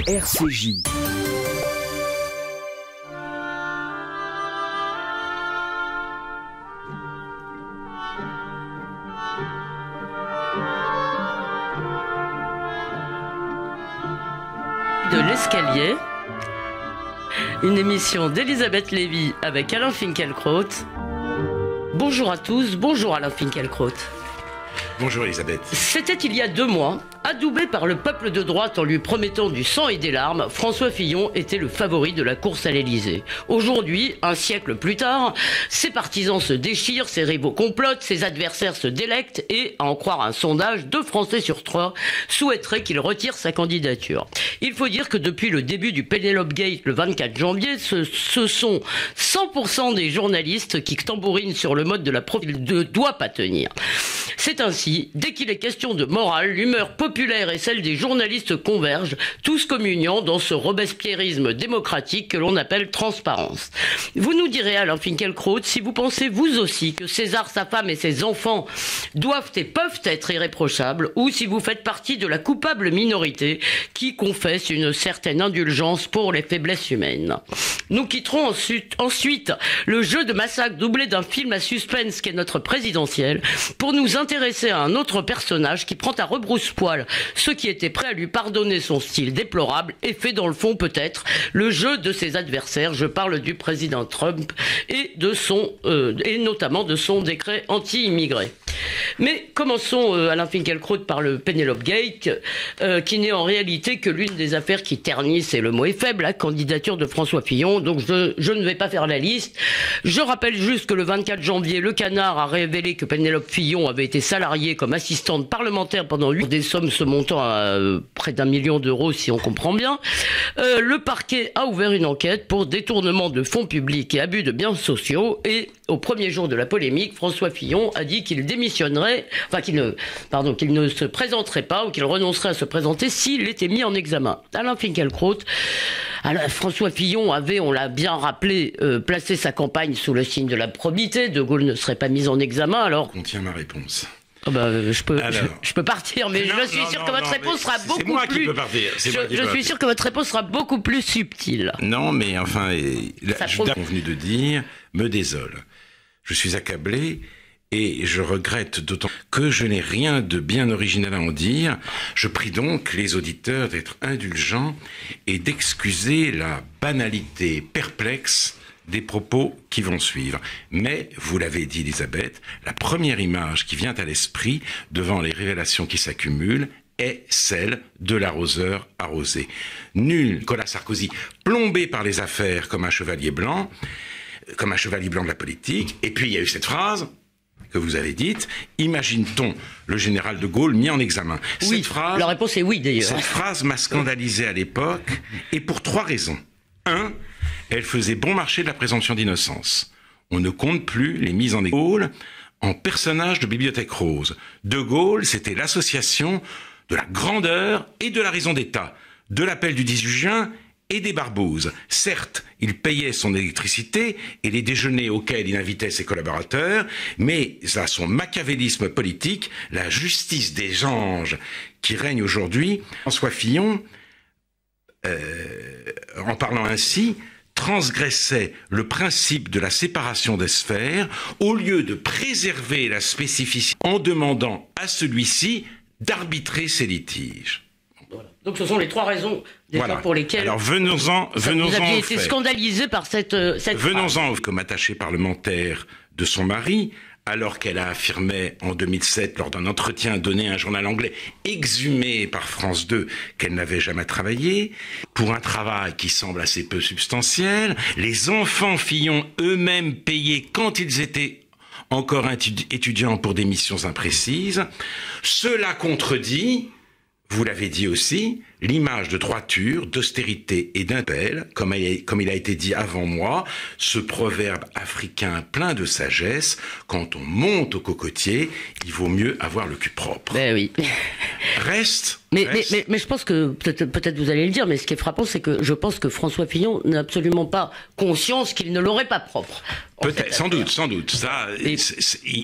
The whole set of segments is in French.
RCJ. De l'escalier, une émission d'Elisabeth Lévy avec Alain Finkielkraut. Bonjour à tous, bonjour Alain Finkielkraut. Bonjour Elisabeth. C'était il y a 2 mois. Adoubé par le peuple de droite en lui promettant du sang et des larmes, François Fillon était le favori de la course à l'Élysée. Aujourd'hui, un siècle plus tard, ses partisans se déchirent, ses rivaux complotent, ses adversaires se délectent et, à en croire un sondage, 2 Français sur 3 souhaiteraient qu'il retire sa candidature. Il faut dire que depuis le début du Penelope Gate le 24 janvier, ce sont 100% des journalistes qui tambourinent sur le mode de la profil ne doit pas tenir. C'est ainsi, dès qu'il est question de morale, l'humeur populaire et celle des journalistes convergent, tous communiant dans ce robespierrisme démocratique que l'on appelle transparence. Vous nous direz, Alain Finkielkraut, si vous pensez vous aussi que César, sa femme et ses enfants doivent et peuvent être irréprochables, ou si vous faites partie de la coupable minorité qui confesse une certaine indulgence pour les faiblesses humaines. Nous quitterons ensuite le jeu de massacre doublé d'un film à suspense qu'est notre présidentielle pour nous intéresser à un autre personnage qui prend à rebrousse-poil ceux qui étaient prêts à lui pardonner son style déplorable et fait dans le fond peut-être le jeu de ses adversaires. Je parle du président Trump et notamment de son décret anti-immigré. Mais commençons, Alain Finkielkraut, par le Penelope Gate, qui n'est en réalité que l'une des affaires qui ternissent, et le mot est faible, la candidature de François Fillon. Donc je ne vais pas faire la liste. Je rappelle juste que le 24 janvier, Le Canard a révélé que Penelope Fillon avait été salariée comme assistante parlementaire pendant 8 ans, des sommes se montant à près d'1 million d'euros, si on comprend bien. Le parquet a ouvert une enquête pour détournement de fonds publics et abus de biens sociaux, et au premier jour de la polémique, François Fillon a dit qu'il démissionnerait, qu'il ne se présenterait pas ou qu'il renoncerait à se présenter s'il était mis en examen. Alain Finkielkraut, François Fillon avait, on l'a bien rappelé, placé sa campagne sous le signe de la probité. De Gaulle ne serait pas mis en examen, alors... Contient ma réponse. Je peux partir, mais je suis sûr que votre réponse sera beaucoup plus... C'est moi qui peux partir. Je suis sûr que votre réponse sera beaucoup plus subtile. Non, mais enfin, qu'on venu de dire me désole. Je suis accablé et je regrette d'autant que je n'ai rien de bien original à en dire. Je prie donc les auditeurs d'être indulgents et d'excuser la banalité perplexe des propos qui vont suivre. Mais, vous l'avez dit Elisabeth, la première image qui vient à l'esprit devant les révélations qui s'accumulent est celle de l'arroseur arrosé. Nul Nicolas Sarkozy, plombé par les affaires comme un chevalier blanc de la politique. Et puis il y a eu cette phrase que vous avez dite, imagine-t-on le général de Gaulle mis en examen? Oui, la réponse est oui d'ailleurs. Cette phrase m'a scandalisé à l'époque, et pour 3 raisons. 1, elle faisait bon marché de la présomption d'innocence. On ne compte plus les mises en Gaulle en personnage de Bibliothèque Rose. De Gaulle, c'était l'association de la grandeur et de la raison d'État, de l'appel du 18 juin et des barbouzes. Certes, il payait son électricité et les déjeuners auxquels il invitait ses collaborateurs, mais à son machiavélisme politique, la justice des anges qui règne aujourd'hui, François Fillon, en parlant ainsi, transgressait le principe de la séparation des sphères au lieu de préserver la spécificité en demandant à celui-ci d'arbitrer ses litiges. Voilà. Donc ce sont les 3 raisons pour lesquelles vous aviez été scandalisé par cette venons-en comme attachée parlementaire de son mari, alors qu'elle a affirmé en 2007 lors d'un entretien donné à un journal anglais exhumé par France 2 qu'elle n'avait jamais travaillé, pour un travail qui semble assez peu substantiel, les enfants Fillon eux-mêmes payés quand ils étaient encore étudiants pour des missions imprécises. Cela contredit, vous l'avez dit aussi, l'image de droiture, d'austérité et d'impel, comme il a été dit avant moi, ce proverbe africain plein de sagesse, quand on monte au cocotier, il vaut mieux avoir le cul propre. Ben oui. Reste. Mais je pense que, peut-être vous allez le dire, mais ce qui est frappant, c'est que je pense que François Fillon n'a absolument pas conscience qu'il ne l'aurait pas propre. Peut-être, sans doute. Ça,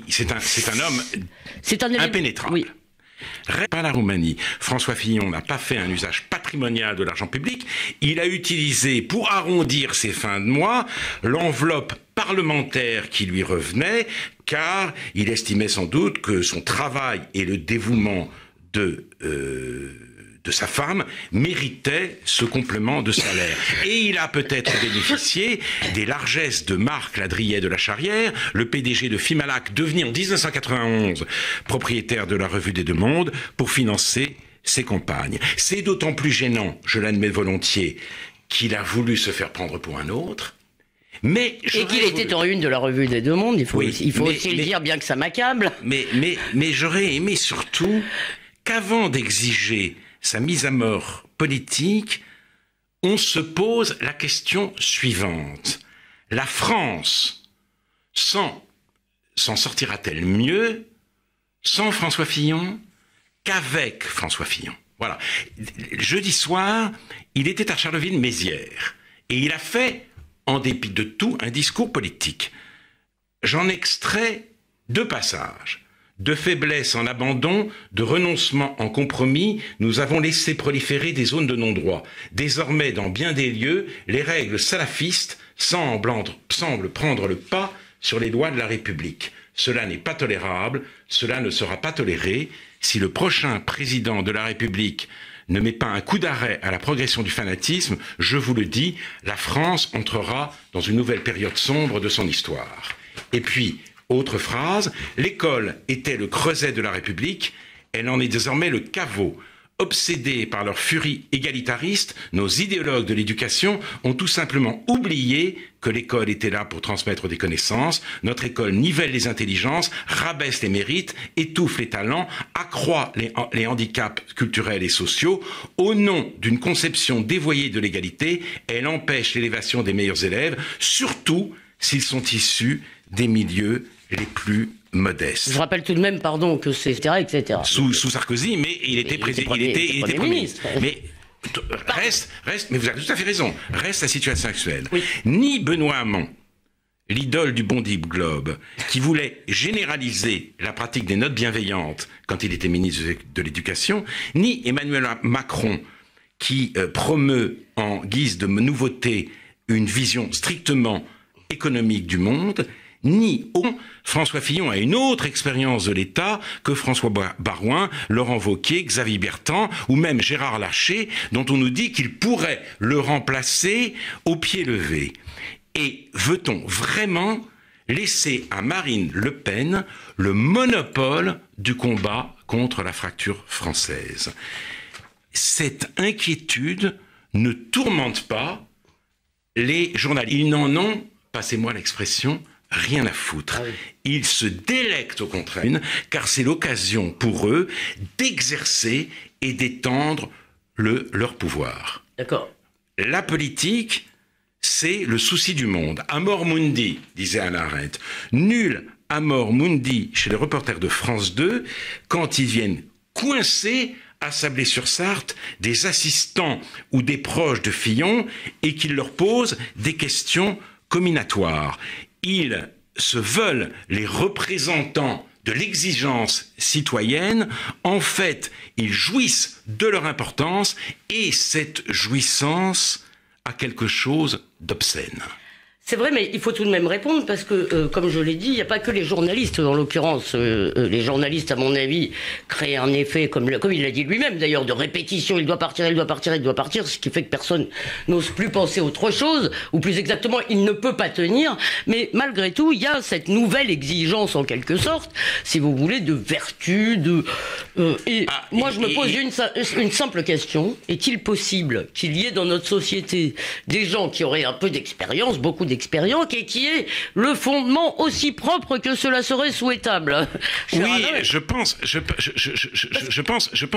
c'est un homme impénétrable. Oui. Pas la Roumanie. François Fillon n'a pas fait un usage patriotique patrimonial de l'argent public. Il a utilisé, pour arrondir ses fins de mois, l'enveloppe parlementaire qui lui revenait, car il estimait sans doute que son travail et le dévouement de sa femme méritait ce complément de salaire. Et il a peut-être bénéficié des largesses de Marc Ladrillet de la Charrière, le PDG de Fimalac, devenu en 1991 propriétaire de la Revue des Deux Mondes, pour financer ses compagnes. C'est d'autant plus gênant, je l'admets volontiers, qu'il a voulu se faire prendre pour un autre. Mais et qu'il était en une de la Revue des Deux Mondes, il faut aussi le dire, bien que ça m'accable. Mais j'aurais aimé surtout qu'avant d'exiger sa mise à mort politique, on se pose la question suivante. La France s'en sortira-t-elle mieux sans François Fillon qu'avec François Fillon? Voilà. Jeudi soir, il était à Charleville-Mézières et il a fait, en dépit de tout, un discours politique. J'en extrais 2 passages. De faiblesse en abandon, de renoncement en compromis, nous avons laissé proliférer des zones de non-droit. Désormais, dans bien des lieux, les règles salafistes semblent prendre le pas sur les lois de la République. Cela n'est pas tolérable, cela ne sera pas toléré. Si le prochain président de la République ne met pas un coup d'arrêt à la progression du fanatisme, je vous le dis, la France entrera dans une nouvelle période sombre de son histoire. Et puis, autre phrase, l'école était le creuset de la République, elle en est désormais le caveau. Obsédés par leur furie égalitariste, nos idéologues de l'éducation ont tout simplement oublié que l'école était là pour transmettre des connaissances. Notre école nivelle les intelligences, rabaisse les mérites, étouffe les talents, accroît les handicaps culturels et sociaux. Au nom d'une conception dévoyée de l'égalité, elle empêche l'élévation des meilleurs élèves, surtout s'ils sont issus des milieux les plus modestes. Je rappelle tout de même, pardon, que c'est etc. Sous Sarkozy, mais il était président, il était Premier ministre. Mais reste, mais vous avez tout à fait raison, reste la situation actuelle. Oui. Ni Benoît Hamon, l'idole du Bondi Globe, qui voulait généraliser la pratique des notes bienveillantes quand il était ministre de l'Éducation, ni Emmanuel Macron, qui promeut en guise de nouveauté une vision strictement économique du monde, ni François Fillon a une autre expérience de l'État que François Baroin, Laurent Wauquiez, Xavier Bertrand ou même Gérard Larcher, dont on nous dit qu'il pourrait le remplacer au pied levé. Et veut-on vraiment laisser à Marine Le Pen le monopole du combat contre la fracture française? Cette inquiétude ne tourmente pas les journalistes. Ils n'en ont, passez-moi l'expression, rien à foutre. Ah oui. Ils se délectent au contraire, car c'est l'occasion pour eux d'exercer et d'étendre leur pouvoir. D'accord. La politique, c'est le souci du monde. Amor mundi, disait Hannah Arendt. Nul amor mundi chez les reporters de France 2 quand ils viennent coincer à Sablé-sur-Sarthe des assistants ou des proches de Fillon et qu'ils leur posent des questions comminatoires. Ils se veulent les représentants de l'exigence citoyenne. En fait, ils jouissent de leur importance et cette jouissance a quelque chose d'obscène. C'est vrai, mais il faut tout de même répondre parce que, comme je l'ai dit, il n'y a pas que les journalistes. En l'occurrence, les journalistes, à mon avis, créent un effet, comme il l'a dit lui-même d'ailleurs, de répétition. Il doit partir, il doit partir, il doit partir, ce qui fait que personne n'ose plus penser autre chose, ou plus exactement, il ne peut pas tenir. Mais malgré tout, il y a cette nouvelle exigence, en quelque sorte, si vous voulez, de vertu, moi, je me pose une simple question. Est-il possible qu'il y ait dans notre société des gens qui auraient un peu d'expérience, beaucoup d'expérience, et qui est le fondement aussi propre que cela serait souhaitable? Oui, je pense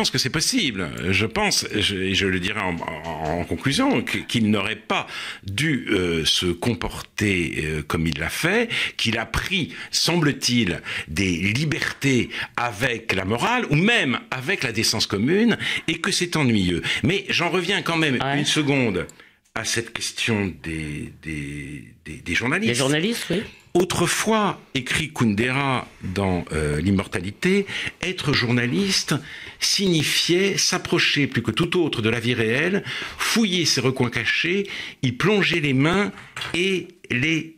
que c'est possible. Je pense, et je le dirai en conclusion, qu'il n'aurait pas dû se comporter comme il l'a fait, qu'il a pris, semble-t-il, des libertés avec la morale, ou même avec la décence commune, et que c'est ennuyeux. Mais j'en reviens quand même une seconde à cette question des journalistes. Les journalistes, oui. Autrefois, écrit Kundera dans L'Immortalité, être journaliste signifiait s'approcher plus que tout autre de la vie réelle, fouiller ses recoins cachés, y plonger les mains et les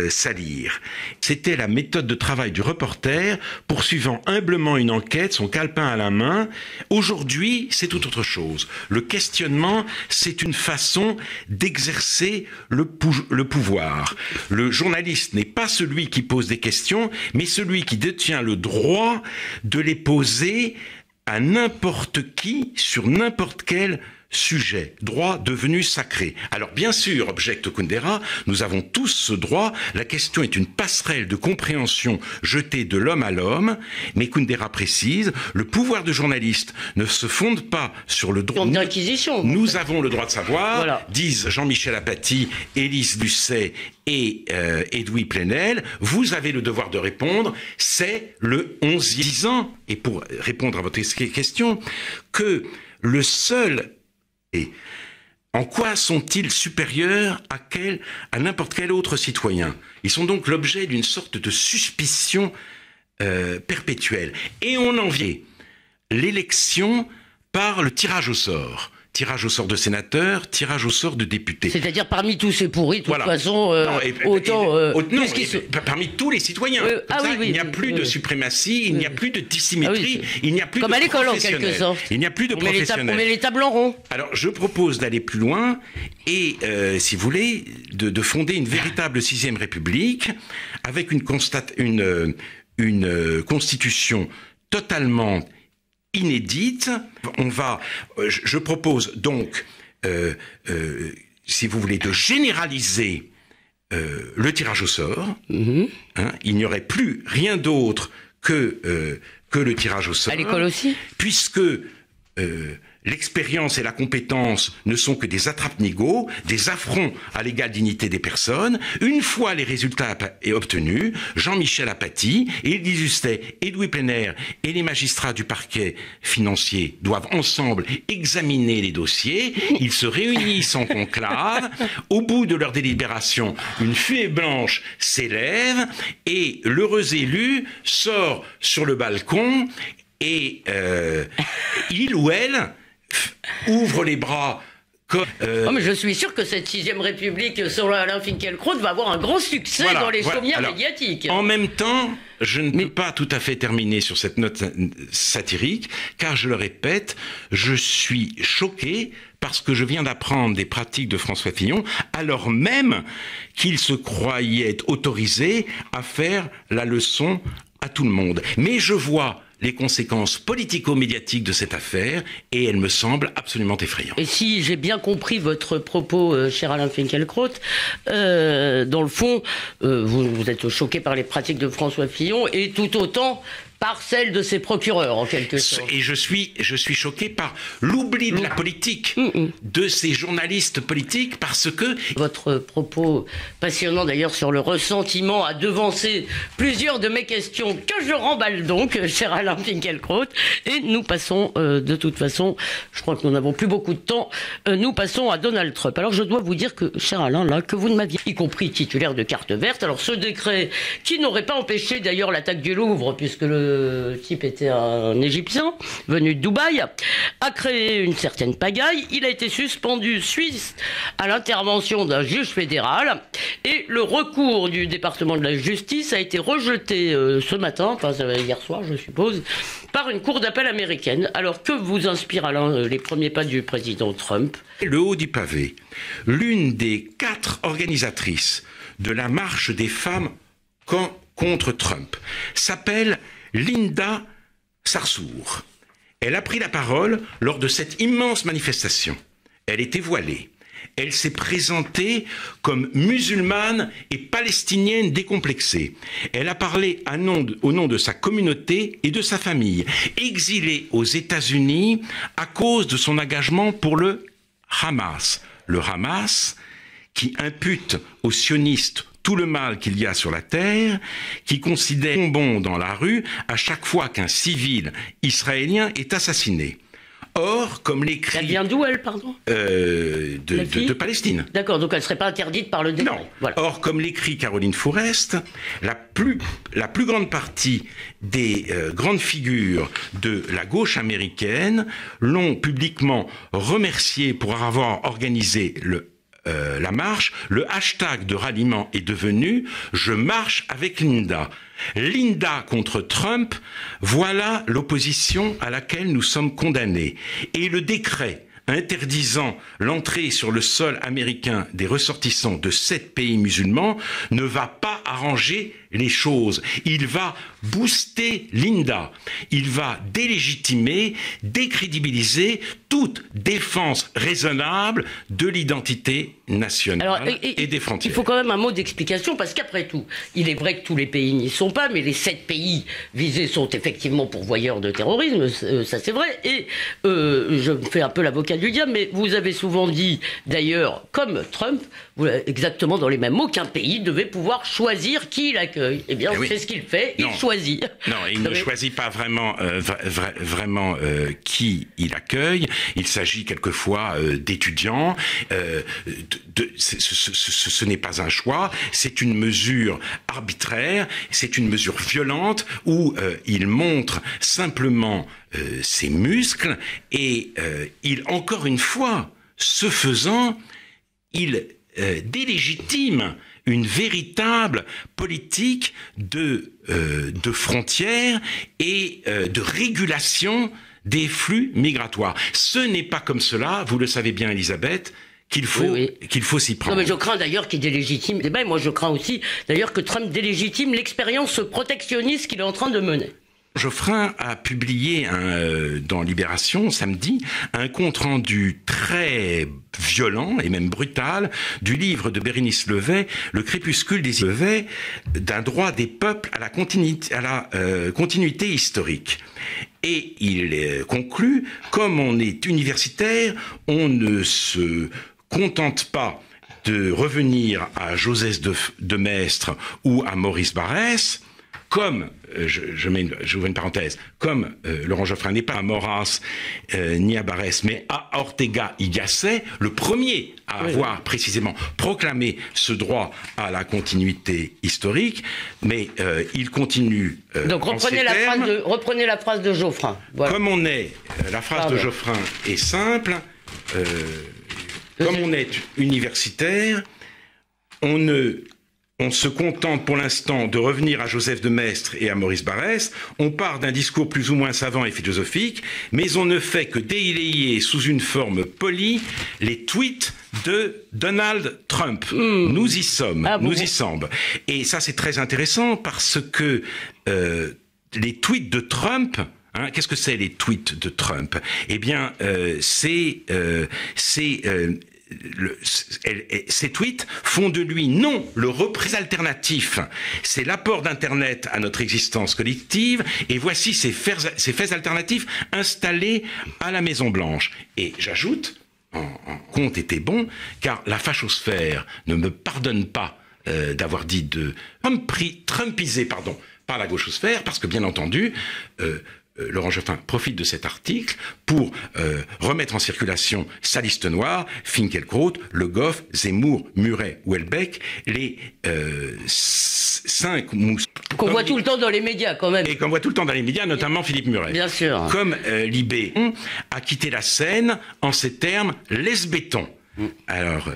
salir. C'était la méthode de travail du reporter, poursuivant humblement une enquête, son calepin à la main. Aujourd'hui, c'est tout autre chose. Le questionnement, c'est une façon d'exercer le pouvoir. Le journaliste n'est pas celui qui pose des questions, mais celui qui détient le droit de les poser à n'importe qui, sur n'importe quel sujet, droit devenu sacré. Alors bien sûr, objecte Kundera, nous avons tous ce droit, la question est une passerelle de compréhension jetée de l'homme à l'homme, mais Kundera précise, le pouvoir de journaliste ne se fonde pas sur le droit d'inquisition. Nous avons le droit de savoir, voilà. Disent Jean-Michel Apathy, Élise Lucet et Edoui Plenel, vous avez le devoir de répondre, c'est le 11e, disant, et pour répondre à votre question, que le seul et en quoi sont-ils supérieurs à n'importe quel autre citoyen? Ils sont donc l'objet d'une sorte de suspicion perpétuelle. Et on envie l'élection par le tirage au sort. Tirage au sort de sénateurs, tirage au sort de députés. C'est-à-dire parmi tous ces pourris, de toute façon, parmi tous les citoyens. Il n'y a plus de suprématie, il n'y a plus de dissymétrie, il n'y a plus comme de à l'école en quelque sorte. Il n'y a plus de professionnels. On met les tables en rond. Alors je propose d'aller plus loin et, si vous voulez, de fonder une véritable 6e République avec une constitution totalement inédite. Je propose donc, si vous voulez, de généraliser le tirage au sort. Hein, il n'y aurait plus rien d'autre que le tirage au sort. À l'école aussi. Puisque l'expérience et la compétence ne sont que des attrape-nigauds, des affronts à l'égale dignité des personnes. Une fois les résultats obtenus, Jean-Michel Apathy, Élise Lucet, Edoui Plenel et les magistrats du parquet financier doivent ensemble examiner les dossiers. Ils se réunissent en conclave. Au bout de leur délibération, une fumée blanche s'élève et l'heureux élu sort sur le balcon et il ou elle ouvre les bras comme... mais je suis sûr que cette 6e République, selon Alain Finkielkraut, va avoir un gros succès dans les chaumières médiatiques. En même temps, je ne peux pas tout à fait terminer sur cette note satirique, car je le répète, je suis choqué parce que je viens d'apprendre des pratiques de François Fillon, alors même qu'il se croyait autorisé à faire la leçon à tout le monde. Mais je vois les conséquences politico-médiatiques de cette affaire et elle me semble absolument effrayante. Et si j'ai bien compris votre propos, cher Alain Finkielkraut, dans le fond, vous êtes choqué par les pratiques de François Fillon et tout autant par celle de ses procureurs, en quelque sorte. Et je suis choqué par l'oubli de la politique, de ces journalistes politiques, parce que... Votre propos passionnant d'ailleurs sur le ressentiment a devancé plusieurs de mes questions que je remballe donc, cher Alain Finkielkraut, et nous passons, de toute façon, je crois que nous n'avons plus beaucoup de temps, nous passons à Donald Trump. Alors je dois vous dire que, cher Alain, là, que vous ne m'aviez, y compris titulaire de carte verte, alors ce décret, qui n'aurait pas empêché d'ailleurs l'attaque du Louvre, puisque le type était un Égyptien venu de Dubaï, a créé une certaine pagaille. Il a été suspendu suite à l'intervention d'un juge fédéral et le recours du département de la justice a été rejeté ce matin, enfin hier soir je suppose, par une cour d'appel américaine. Alors que vous inspire, Alain, les premiers pas du président Trump? Le haut du pavé, l'une des 4 organisatrices de la marche des femmes contre Trump s'appelle Linda Sarsour. Elle a pris la parole lors de cette immense manifestation. Elle était voilée. Elle s'est présentée comme musulmane et palestinienne décomplexée. Elle a parlé au nom de sa communauté et de sa famille, exilée aux États-Unis à cause de son engagement pour le Hamas. Le Hamas qui impute aux sionistes tout le mal qu'il y a sur la terre, qui considère bonbon dans la rue à chaque fois qu'un civil israélien est assassiné. Or, comme l'écrit... Elle vient d'où, elle, pardon de Palestine. D'accord, donc elle ne serait pas interdite par le décret. Non. Voilà. Or, comme l'écrit Caroline Fourest, la plus grande partie des grandes figures de la gauche américaine l'ont publiquement remercié pour avoir organisé la marche. Le hashtag de ralliement est devenu « Je marche avec Linda ». Linda contre Trump, voilà l'opposition à laquelle nous sommes condamnés. Et le décret interdisant l'entrée sur le sol américain des ressortissants de 7 pays musulmans ne va pas arranger les choses. Il va booster Linda. Il va délégitimer, décrédibiliser toute défense raisonnable de l'identité nationale et des frontières. Il faut quand même un mot d'explication, parce qu'après tout, il est vrai que tous les pays n'y sont pas, mais les 7 pays visés sont effectivement pourvoyeurs de terrorisme, ça c'est vrai, et je me fais un peu l'avocat du diable, mais vous avez souvent dit, d'ailleurs, comme Trump, exactement dans les mêmes mots, qu'un pays devait pouvoir choisir qui il accueille. Eh bien, c'est ce qu'il fait, il choisit. Non, il ne choisit pas vraiment, qui il accueille. Il s'agit quelquefois d'étudiants. Ce n'est pas un choix, c'est une mesure arbitraire, c'est une mesure violente où il montre simplement ses muscles et encore une fois, ce faisant, il délégitime une véritable politique de frontières et de régulation des flux migratoires. Ce n'est pas comme cela, vous le savez bien Elisabeth, qu'il faut s'y prendre. Non, mais je crains d'ailleurs qu'il délégitime le débat, et moi je crains aussi d'ailleurs que Trump délégitime l'expérience protectionniste qu'il est en train de mener. Geoffrin a publié dans Libération samedi un compte-rendu très violent et même brutal du livre de Bérénice Levet, Le crépuscule des Levet, d'un droit des peuples à la continuité historique. Et il conclut, comme on est universitaire, on ne se contente pas de revenir à Joseph de Maistre ou à Maurice Barrès, comme, j'ouvre une parenthèse, comme Laurent Geoffrin n'est pas à Maurras ni à Barrès, mais à Ortega y Gasset, le premier à avoir précisément proclamé ce droit à la continuité historique, mais il continue. Donc reprenez la phrase de Geoffrin. Voilà. Comme on est, la phrase de Geoffrin est simple, comme on est universitaire, on se contente pour l'instant de revenir à Joseph de Maistre et à Maurice Barrès, on part d'un discours plus ou moins savant et philosophique, mais on ne fait que délayer sous une forme polie les tweets de Donald Trump. Nous y sommes, nous y sommes. Et ça c'est très intéressant parce que les tweets de Trump... qu'est-ce que c'est les tweets de Trump? Eh bien, ces tweets font de lui non le repris alternatif, c'est l'apport d'Internet à notre existence collective, et voici ces faits alternatifs installés à la Maison Blanche. Et j'ajoute, en compte était bon, car la fachosphère ne me pardonne pas d'avoir dit de trumpiser par la gauchosphère, parce que bien entendu, Laurent Geoffrin profite de cet article pour remettre en circulation sa liste noire, Finkielkraut, Le Goff, Zemmour, Muret, Houellebecq, les 5 mousses. Qu'on voit tout le temps dans les médias, quand même. Et qu'on voit tout le temps dans les médias, notamment Philippe Muret. Bien sûr. Comme Libé a quitté la scène en ces termes, laisse béton. Alors,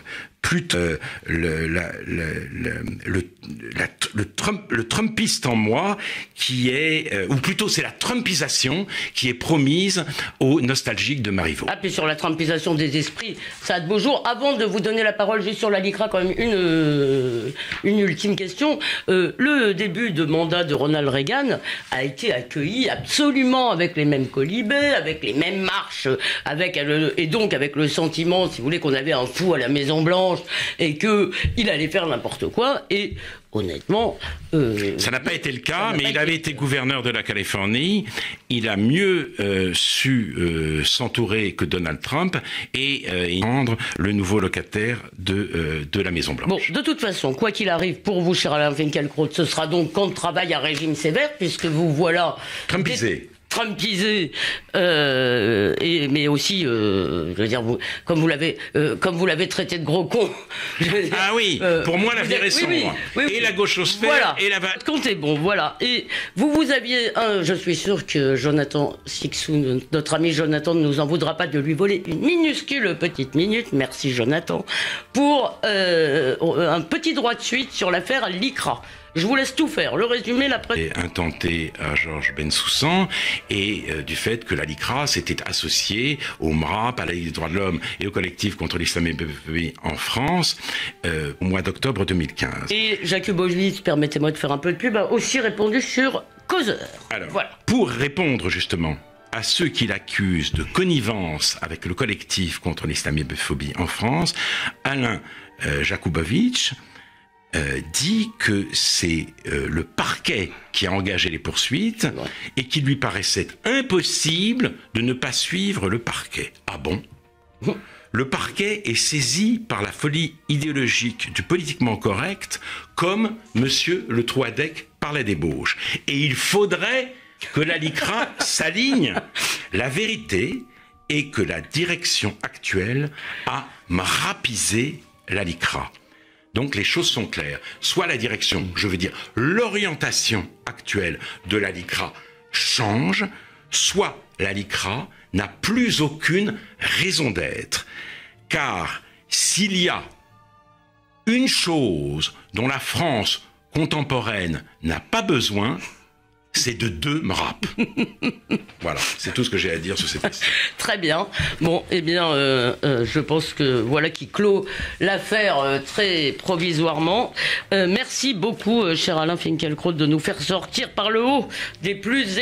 le Trumpiste en moi qui est, ou plutôt c'est la Trumpisation qui est promise aux nostalgiques de Marivaux. Ah, puis sur la Trumpisation des esprits, ça a de beaux jours. Avant de vous donner la parole juste sur la LICRA, quand même une ultime question. Le début de mandat de Ronald Reagan a été accueilli absolument avec les mêmes colibets, avec les mêmes marches, et donc avec le sentiment, si vous voulez, qu'on avait un fou à la Maison Blanche et qu'il allait faire n'importe quoi, et honnêtement... ça n'a pas été le cas, mais il avait été gouverneur de la Californie, il a mieux su s'entourer que Donald Trump et rendre le nouveau locataire de la Maison Blanche. Bon, de toute façon, quoi qu'il arrive, pour vous, cher Alain Finkielkraut, ce sera donc camp de travail à régime sévère, puisque vous voilà... Trumpisé. trumpisé, mais aussi, je veux dire, comme vous l'avez traité de gros con. Ah oui, pour moi l'avenir est sombre. Et la gauchosphère, voilà. Et la... Comptez bon, voilà. Et vous aviez, je suis sûr que Jonathan Sixou, notre ami Jonathan, ne nous en voudra pas de lui voler une minuscule petite minute, merci Jonathan, pour un petit droit de suite sur l'affaire Licra. Je vous laisse tout faire, le résumé, la presse. Intenté à Georges Bensoussan et du fait que la Licra s'était associée au MRAP, à la Ligue des droits de l'homme et au collectif contre l'islamophobie en France au mois d'octobre 2015. Et Jacques Bojwitz, permettez-moi de faire un peu de pub, a aussi répondu sur Causeur. Alors, voilà. Pour répondre justement à ceux qui l'accusent de connivence avec le collectif contre l'islamophobie en France, Alain Jakubowicz dit que c'est le parquet qui a engagé les poursuites et qu'il lui paraissait impossible de ne pas suivre le parquet. Ah bon ? Le parquet est saisi par la folie idéologique du politiquement correct comme Monsieur Le Troadec par la débauche. Et il faudrait que la Licra s'aligne. La vérité est que la direction actuelle a mrapisé la Licra. Donc les choses sont claires. Soit la direction, je veux dire l'orientation actuelle de la Licra change, soit la Licra n'a plus aucune raison d'être. Car s'il y a une chose dont la France contemporaine n'a pas besoin, c'est de deux MRAP. Voilà, c'est tout ce que j'ai à dire sur cette question. Très bien. Bon, eh bien, je pense que voilà qui clôt l'affaire très provisoirement. Merci beaucoup, cher Alain Finkielkraut, de nous faire sortir par le haut des plus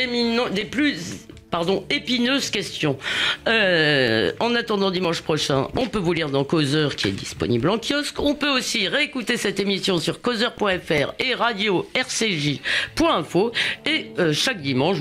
épineuses questions. En attendant dimanche prochain, on peut vous lire dans Causeur qui est disponible en kiosque. On peut aussi réécouter cette émission sur causeur.fr et radio rcj.info et chaque dimanche